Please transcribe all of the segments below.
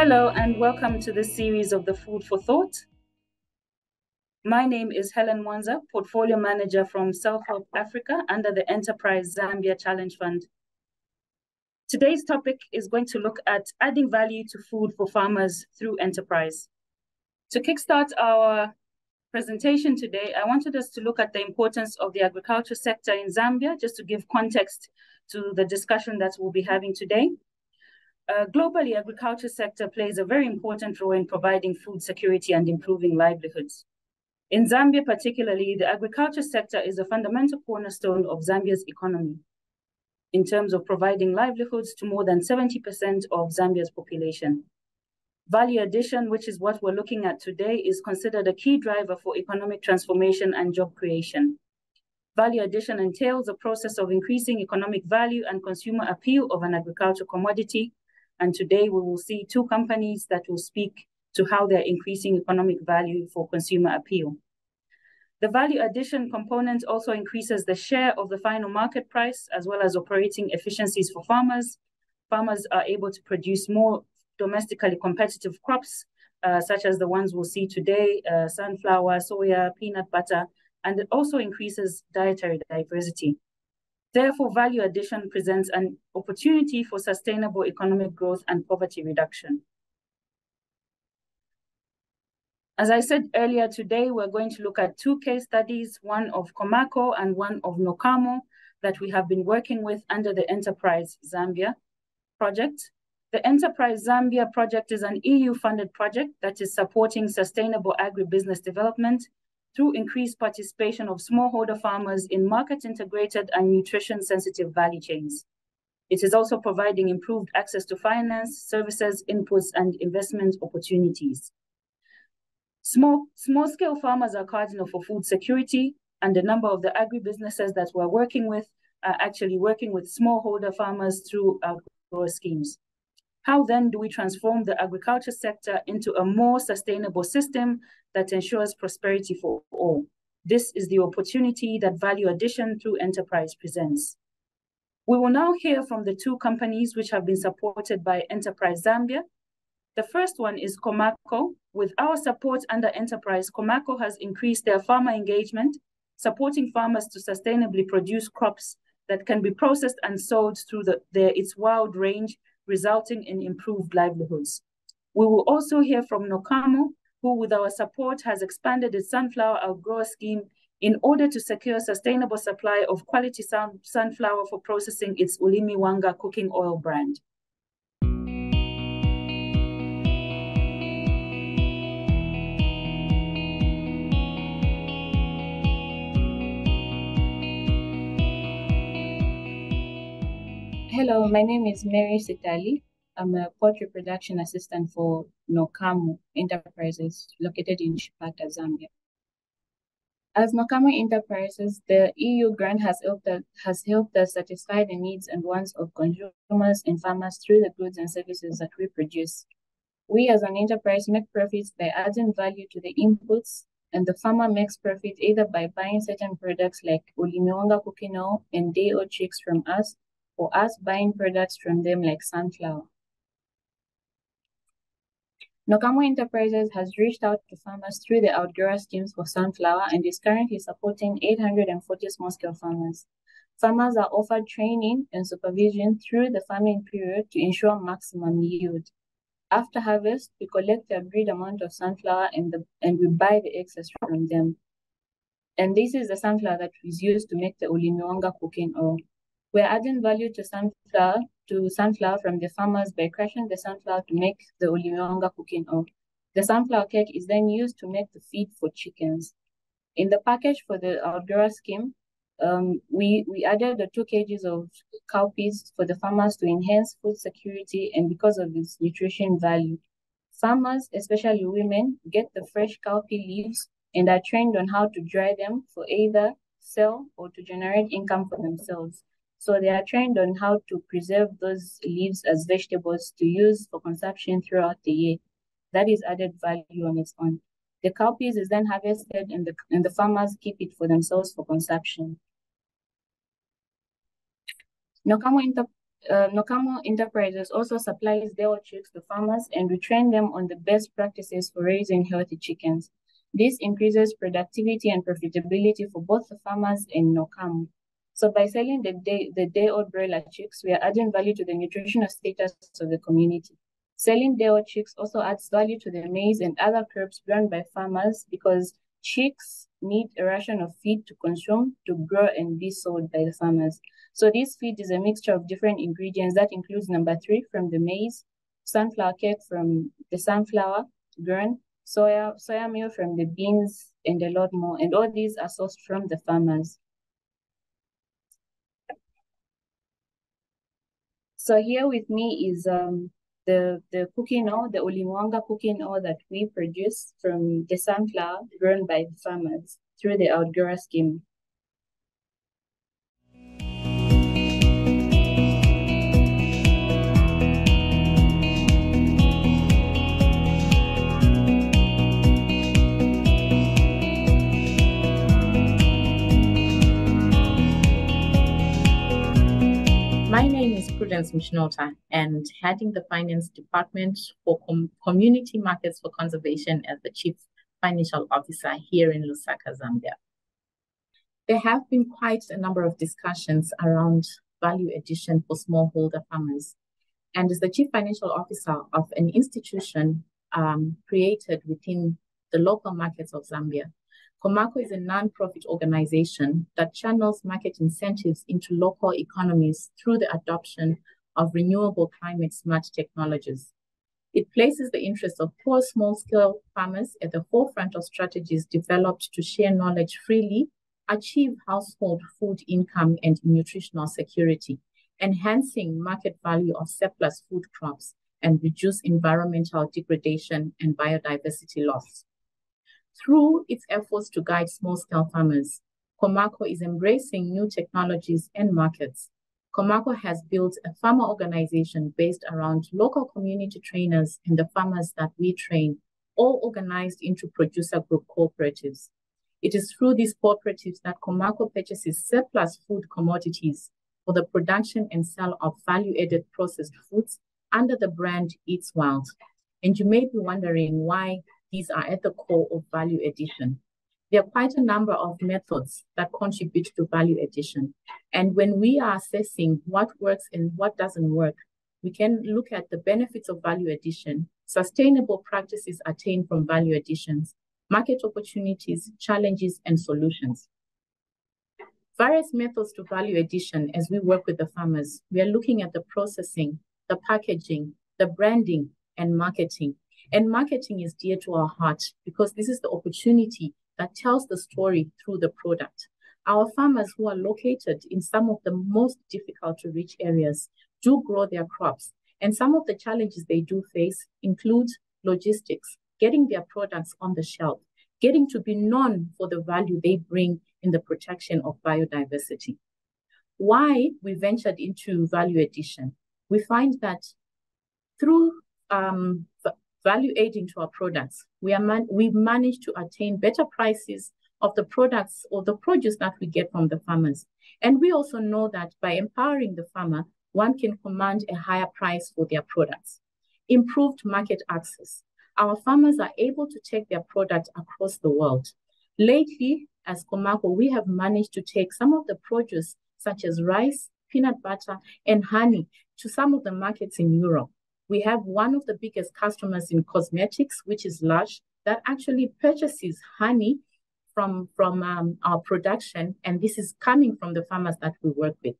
Hello and welcome to this series of the Food for Thought. My name is Helen Mwanza, Portfolio Manager from Self-Help Africa under the Enterprise Zambia Challenge Fund. Today's topic is going to look at adding value to food for farmers through enterprise. To kickstart our presentation today, I wanted us to look at the importance of the agriculture sector in Zambia, just to give context to the discussion that we'll be having today. Globally, agriculture sector plays a very important role in providing food security and improving livelihoods. In Zambia particularly, the agriculture sector is a fundamental cornerstone of Zambia's economy in terms of providing livelihoods to more than 70% of Zambia's population. Value addition, which is what we're looking at today, is considered a key driver for economic transformation and job creation. Value addition entails a process of increasing economic value and consumer appeal of an agricultural commodity. And today we will see two companies that will speak to how they're increasing economic value for consumer appeal. The value addition component also increases the share of the final market price as well as operating efficiencies for farmers. Farmers are able to produce more domestically competitive crops, such as the ones we'll see today, sunflower, soya, peanut butter, and it also increases dietary diversity. Therefore, value addition presents an opportunity for sustainable economic growth and poverty reduction. As I said earlier today, we're going to look at two case studies, one of Komako and one of Nokamo, that we have been working with under the Enterprise Zambia project. The Enterprise Zambia project is an EU-funded project that is supporting sustainable agribusiness development through increased participation of smallholder farmers in market-integrated and nutrition-sensitive value chains. It is also providing improved access to finance, services, inputs, and investment opportunities. Small-scale farmers are cardinal for food security, and a number of the agribusinesses that we're working with are actually working with smallholder farmers through our grower schemes. How then do we transform the agriculture sector into a more sustainable system that ensures prosperity for all? This is the opportunity that value addition through enterprise presents. We will now hear from the two companies which have been supported by Enterprise Zambia. The first one is Komako. With our support under Enterprise, Komako has increased their farmer engagement, supporting farmers to sustainably produce crops that can be processed and sold through its wide range, resulting in improved livelihoods. We will also hear from Nokamo, who with our support has expanded its sunflower outgrower scheme in order to secure sustainable supply of quality sunflower for processing its Muchinouta cooking oil brand. Hello, my name is Mary Sitali. I'm a poultry production assistant for Nokamo Enterprises located in Chipata, Zambia. As Nokamo Enterprises, the EU grant has helped us satisfy the needs and wants of consumers and farmers through the goods and services that we produce. We as an enterprise make profits by adding value to the inputs, and the farmer makes profit either by buying certain products like Muchinouta cooking oil and day-old chicks from us, or us buying products from them like sunflower. Nokamo Enterprises has reached out to farmers through the outgrower schemes for sunflower and is currently supporting 840 small-scale farmers. Farmers are offered training and supervision through the farming period to ensure maximum yield. After harvest, we collect the agreed amount of sunflower and we buy the excess from them. And this is the sunflower that is used to make the Muchinouta cooking oil. We're adding value to sunflower from the farmers by crushing the sunflower to make the Muchinouta cooking oil. The sunflower cake is then used to make the feed for chickens. In the package for the outgrower scheme, we added the 2 kg of cowpeas for the farmers to enhance food security and because of its nutrition value. Farmers, especially women, get the fresh cowpea leaves and are trained on how to dry them for either sell or to generate income for themselves. So they are trained on how to preserve those leaves as vegetables to use for consumption throughout the year. That is added value on its own. The cowpeas is then harvested and the farmers keep it for themselves for consumption. Nokamo Nokamo Enterprises also supplies Deo chicks to farmers, and we train them on the best practices for raising healthy chickens. This increases productivity and profitability for both the farmers and Nokamo. So by selling the day-old broiler chicks, we are adding value to the nutritional status of the community. Selling day-old chicks also adds value to the maize and other crops grown by farmers because chicks need a ration of feed to consume, to grow, and be sold by the farmers. So this feed is a mixture of different ingredients that includes number 3 from the maize, sunflower cake from the sunflower grain, soya meal from the beans, and a lot more. And all these are sourced from the farmers. So here with me is the cooking oil, the Mwanza cooking oil that we produce from the sunflower grown by the farmers through the outgrower scheme. My name is Prudence Muchinouta, and heading the finance department for community markets for conservation as the chief financial officer here in Lusaka, Zambia. There have been quite a number of discussions around value addition for smallholder farmers. And as the chief financial officer of an institution created within the local markets of Zambia, Komako is a non-profit organization that channels market incentives into local economies through the adoption of renewable climate-smart technologies. It places the interests of poor small-scale farmers at the forefront of strategies developed to share knowledge freely, achieve household food income and nutritional security, enhancing market value of surplus food crops, and reduce environmental degradation and biodiversity loss. Through its efforts to guide small-scale farmers, Komako is embracing new technologies and markets. Komako has built a farmer organization based around local community trainers and the farmers that we train, all organized into producer group cooperatives. It is through these cooperatives that Komako purchases surplus food commodities for the production and sale of value-added processed foods under the brand Eats Wild. And you may be wondering why these are at the core of value addition. There are quite a number of methods that contribute to value addition. And when we are assessing what works and what doesn't work, we can look at the benefits of value addition, sustainable practices attained from value additions, market opportunities, challenges, and solutions. Various methods to value addition as we work with the farmers. We are looking at the processing, the packaging, the branding, and marketing. And marketing is dear to our heart because this is the opportunity that tells the story through the product. Our farmers who are located in some of the most difficult to reach areas do grow their crops. And some of the challenges they do face include logistics, getting their products on the shelf, getting to be known for the value they bring in the protection of biodiversity. Why we ventured into value addition? We find that through value adding to our products, we manage to attain better prices of the products or the produce that we get from the farmers. And we also know that by empowering the farmer, one can command a higher price for their products. Improved market access. Our farmers are able to take their product across the world. Lately, as Komako, we have managed to take some of the produce, such as rice, peanut butter, and honey, to some of the markets in Europe. We have one of the biggest customers in cosmetics, which is Lush, that actually purchases honey from our production, and this is coming from the farmers that we work with.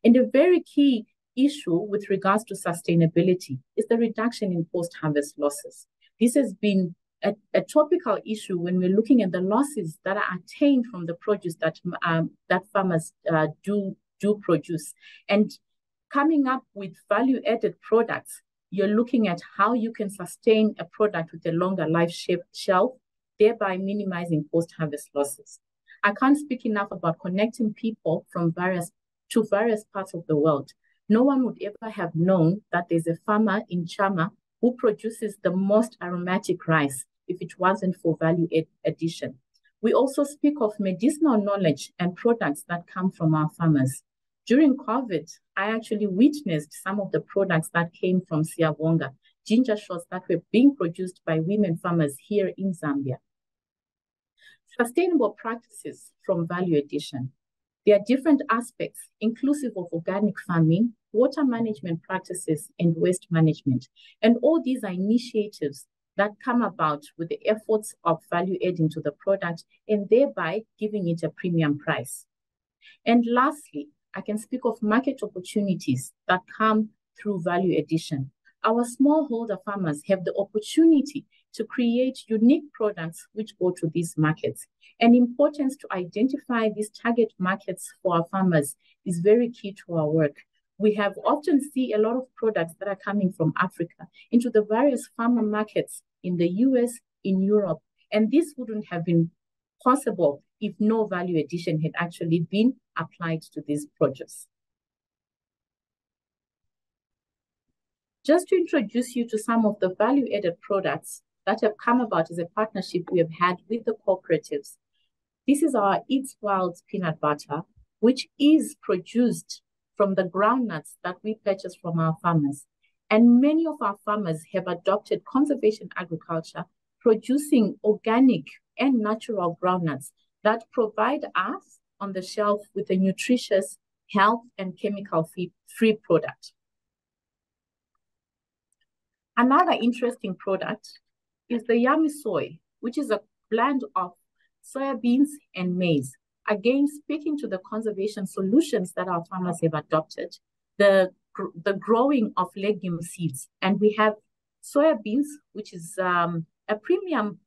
And a very key issue with regards to sustainability is the reduction in post-harvest losses. This has been a topical issue when we're looking at the losses that are attained from the produce that farmers do produce. And coming up with value-added products, you're looking at how you can sustain a product with a longer life shelf, thereby minimizing post-harvest losses. I can't speak enough about connecting people from various parts of the world. No one would ever have known that there's a farmer in Chama who produces the most aromatic rice if it wasn't for value addition. We also speak of medicinal knowledge and products that come from our farmers. During COVID, I actually witnessed some of the products that came from Siavonga, ginger shots that were being produced by women farmers here in Zambia. Sustainable practices from value addition. There are different aspects, inclusive of organic farming, water management practices, and waste management. And all these are initiatives that come about with the efforts of value adding to the product and thereby giving it a premium price. And lastly, I can speak of market opportunities that come through value addition. Our smallholder farmers have the opportunity to create unique products which go to these markets. And importance to identify these target markets for our farmers is very key to our work. We have often see a lot of products that are coming from Africa into the various farmer markets in the US, in Europe, and this wouldn't have been possible if no value addition had actually been applied to this produce. Just to introduce you to some of the value-added products that have come about as a partnership we have had with the cooperatives. This is our Eats Wild peanut butter, which is produced from the groundnuts that we purchase from our farmers. And many of our farmers have adopted conservation agriculture, producing organic and natural groundnuts that provide us on the shelf with a nutritious, health and chemical-free product. Another interesting product is the Yummy Soy, which is a blend of soybeans and maize. Again, speaking to the conservation solutions that our farmers have adopted, the growing of legume seeds. And we have soybeans, which is a premium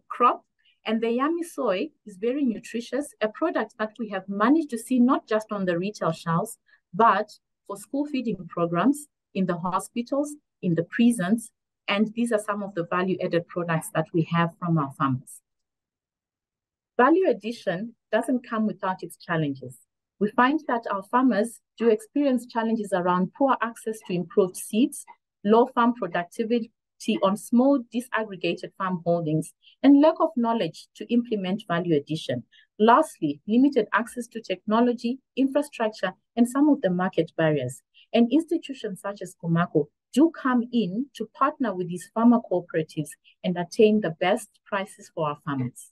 crop, and the Yummy Soy is very nutritious, a product that we have managed to see not just on the retail shelves, but for school feeding programs, in the hospitals, in the prisons, and these are some of the value-added products that we have from our farmers. Value addition doesn't come without its challenges. We find that our farmers do experience challenges around poor access to improved seeds, low farm productivity on small disaggregated farm holdings, and lack of knowledge to implement value addition. Lastly, limited access to technology, infrastructure, and some of the market barriers. And institutions such as Komako do come in to partner with these farmer cooperatives and attain the best prices for our farmers.